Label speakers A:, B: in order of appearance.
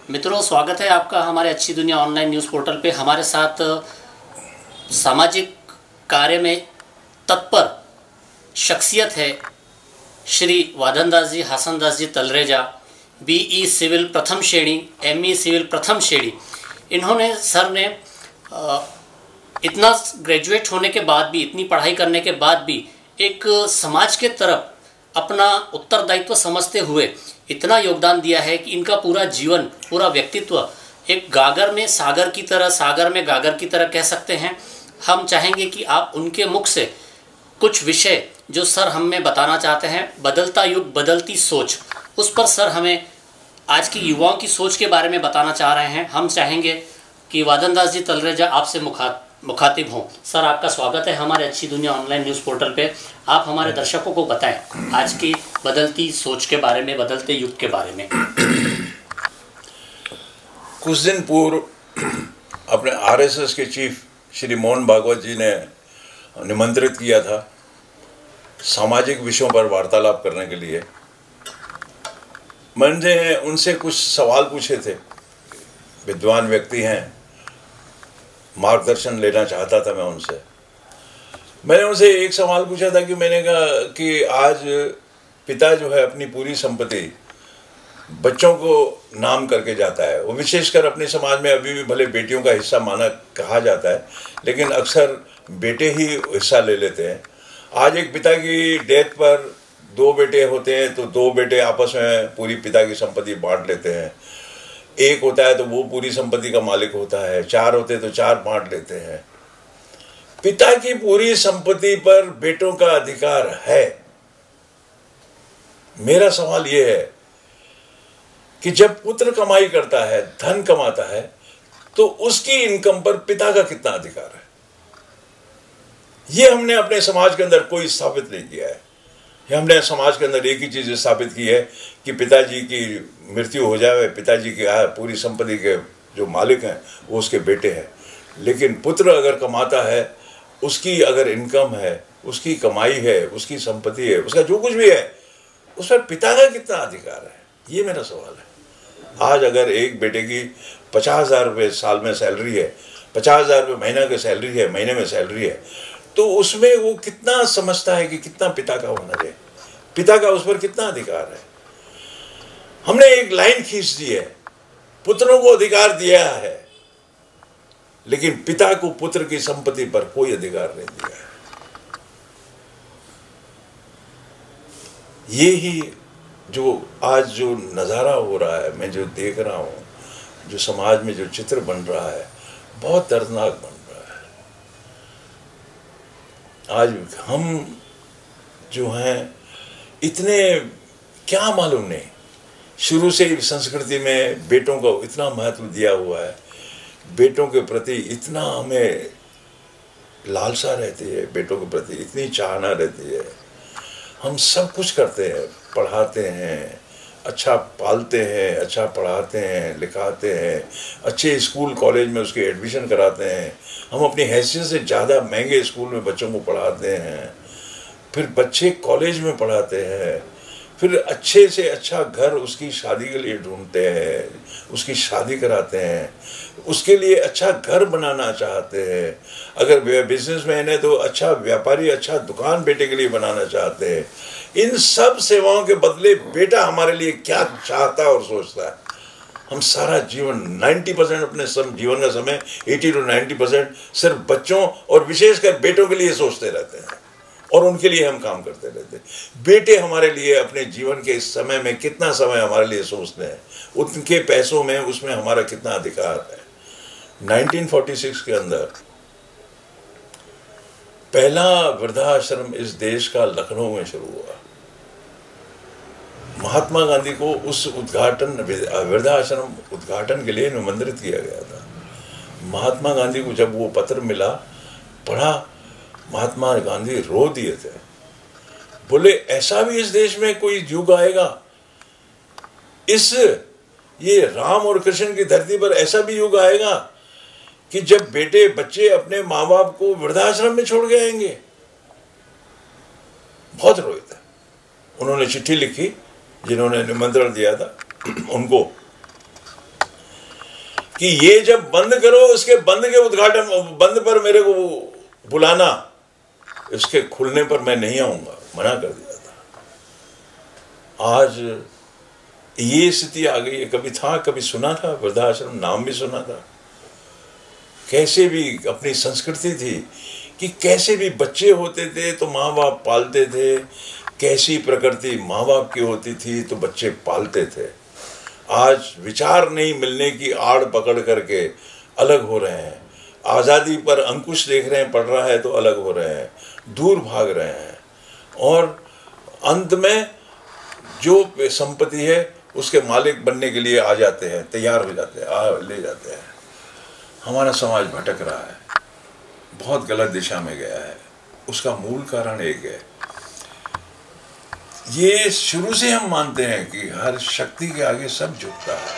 A: मित्रों, स्वागत है आपका हमारे अच्छी दुनिया ऑनलाइन न्यूज़ पोर्टल पे। हमारे साथ सामाजिक कार्य में तत्पर शख्सियत है श्री वाधनदास जी, हासनदास जी तलरेजा, बीई सिविल प्रथम श्रेणी, एमई सिविल प्रथम श्रेणी। इन्होंने सर ने इतना ग्रेजुएट होने के बाद भी, इतनी पढ़ाई करने के बाद भी एक समाज के तरफ अपना उत्तरदायित्व समझते हुए इतना योगदान दिया है कि इनका पूरा जीवन, पूरा व्यक्तित्व एक गागर में सागर की तरह, सागर में गागर की तरह कह सकते हैं। हम चाहेंगे कि आप उनके मुख से कुछ विषय जो सर हमें बताना चाहते हैं, बदलता युग बदलती सोच, उस पर सर हमें आज की युवाओं की सोच के बारे में बताना चाह रहे हैं। हम चाहेंगे कि वाधनदास जी तलरेजा आपसे मुखातिब हों। सर, आपका स्वागत है हमारे अच्छी दुनिया ऑनलाइन न्यूज़ पोर्टल पे। आप हमारे दर्शकों को बताएं आज की बदलती सोच के बारे में, बदलते युग के बारे में।
B: कुछ दिन पूर्व अपने आरएसएस के चीफ श्री मोहन भागवत जी ने निमंत्रित किया था सामाजिक विषयों पर वार्तालाप करने के लिए। मैंने उनसे कुछ सवाल पूछे थे, विद्वान व्यक्ति हैं, मार्गदर्शन लेना चाहता था मैं उनसे। मैंने उनसे एक सवाल पूछा था कि मैंने कहा कि आज पिता जो है अपनी पूरी संपत्ति बच्चों को नाम करके जाता है। वो विशेषकर अपने समाज में अभी भी भले बेटियों का हिस्सा माना कहा जाता है, लेकिन अक्सर बेटे ही हिस्सा ले लेते हैं। आज एक पिता की डेथ पर 2 बेटे होते हैं तो 2 बेटे आपस में पूरी पिता की संपत्ति बांट लेते हैं। एक होता है तो वो पूरी संपत्ति का मालिक होता है, 4 होते हैं तो 4 बांट लेते हैं। पिता की पूरी संपत्ति पर बेटों का अधिकार है। मेरा सवाल यह है कि जब पुत्र कमाई करता है, धन कमाता है, तो उसकी इनकम पर पिता का कितना अधिकार है? यह हमने अपने समाज के अंदर कोई स्थापित नहीं किया है। हमने समाज के अंदर एक ही चीज़ स्थापित की है कि पिताजी की मृत्यु हो जाए, पिताजी की पूरी संपत्ति के जो मालिक हैं वो उसके बेटे हैं। लेकिन पुत्र अगर कमाता है, उसकी अगर इनकम है, उसकी कमाई है, उसकी संपत्ति है, उसका जो कुछ भी है, उस पर पिता का कितना अधिकार है? ये मेरा सवाल है। आज अगर एक बेटे की 50,000 रुपये साल में सैलरी है, 50,000 रुपये महीना की सैलरी है, महीने में सैलरी है, तो उसमें वो कितना समझता है कि कितना पिता का होना चाहिए, पिता का उस पर कितना अधिकार है? हमने एक लाइन खींच दी है, पुत्रों को अधिकार दिया है, लेकिन पिता को पुत्र की संपत्ति पर कोई अधिकार नहीं दिया है। ये ही जो आज जो नज़ारा हो रहा है, मैं जो देख रहा हूँ, जो समाज में जो चित्र बन रहा है, बहुत दर्दनाक बन रहा है। आज हम जो हैं इतने क्या मालूम नहीं, शुरू से ही संस्कृति में बेटों को इतना महत्व दिया हुआ है, बेटों के प्रति इतना हमें लालसा रहती है, बेटों के प्रति इतनी चाहना रहती है। हम सब कुछ करते हैं, पढ़ाते हैं, अच्छा पालते हैं, अच्छा पढ़ाते हैं, लिखाते हैं, अच्छे स्कूल कॉलेज में उसके एडमिशन कराते हैं। हम अपनी हैसियत से ज़्यादा महंगे स्कूल में बच्चों को पढ़ाते हैं, फिर बच्चे कॉलेज में पढ़ाते हैं, फिर अच्छे से अच्छा घर उसकी शादी के लिए ढूंढते हैं, उसकी शादी कराते हैं, उसके लिए अच्छा घर बनाना चाहते हैं। अगर बिजनेसमैन है तो अच्छा व्यापारी, अच्छा दुकान बेटे के लिए बनाना चाहते हैं। इन सब सेवाओं के बदले बेटा हमारे लिए क्या चाहता है और सोचता है? हम सारा जीवन 90% अपने जीवन का समय 80 to 90% सिर्फ बच्चों और विशेषकर बेटों के लिए सोचते रहते हैं और उनके लिए हम काम करते रहते हैं। बेटे हमारे लिए अपने जीवन के इस समय में कितना समय हमारे लिए सोचते हैं, उनके पैसों में, उसमें हमारा कितना अधिकार है। 1946 के अंदर पहला वृद्धाश्रम इस देश का लखनऊ में शुरू हुआ। महात्मा गांधी को उस वृद्धाश्रम उद्घाटन के लिए निमंत्रित किया गया था। महात्मा गांधी को जब वो पत्र मिला, पढ़ा, महात्मा गांधी रो दिए थे। बोले ऐसा भी इस देश में कोई युग आएगा, ये राम और कृष्ण की धरती पर ऐसा भी युग आएगा कि जब बेटे बच्चे अपने माँ बाप को वृद्धाश्रम में छोड़ के आएंगे। बहुत रोए थे। उन्होंने चिट्ठी लिखी, जिन्होंने निमंत्रण दिया था उनको, कि ये जब बंद करो, उसके बंद के उद्घाटन, बंद पर मेरे को बुलाना, इसके खुलने पर मैं नहीं आऊंगा, मना कर दिया था। आज ये स्थिति आ गई है। कभी था, कभी सुना था, वृद्धाश्रम नाम भी सुना था। कैसे भी अपनी संस्कृति थी कि कैसे भी बच्चे होते थे तो माँ बाप पालते थे, कैसी प्रकृति माँ बाप की होती थी तो बच्चे पालते थे। आज विचार नहीं मिलने की आड़ पकड़ करके अलग हो रहे हैं, आज़ादी पर अंकुश देख रहे हैं, पड़ रहा है तो अलग हो रहे हैं, दूर भाग रहे हैं, और अंत में जो संपत्ति है उसके मालिक बनने के लिए आ जाते हैं, तैयार हो जाते हैं, ले जाते हैं। हमारा समाज भटक रहा है, बहुत गलत दिशा में गया है। उसका मूल कारण एक है, ये शुरू से हम मानते हैं कि हर शक्ति के आगे सब झुकता है।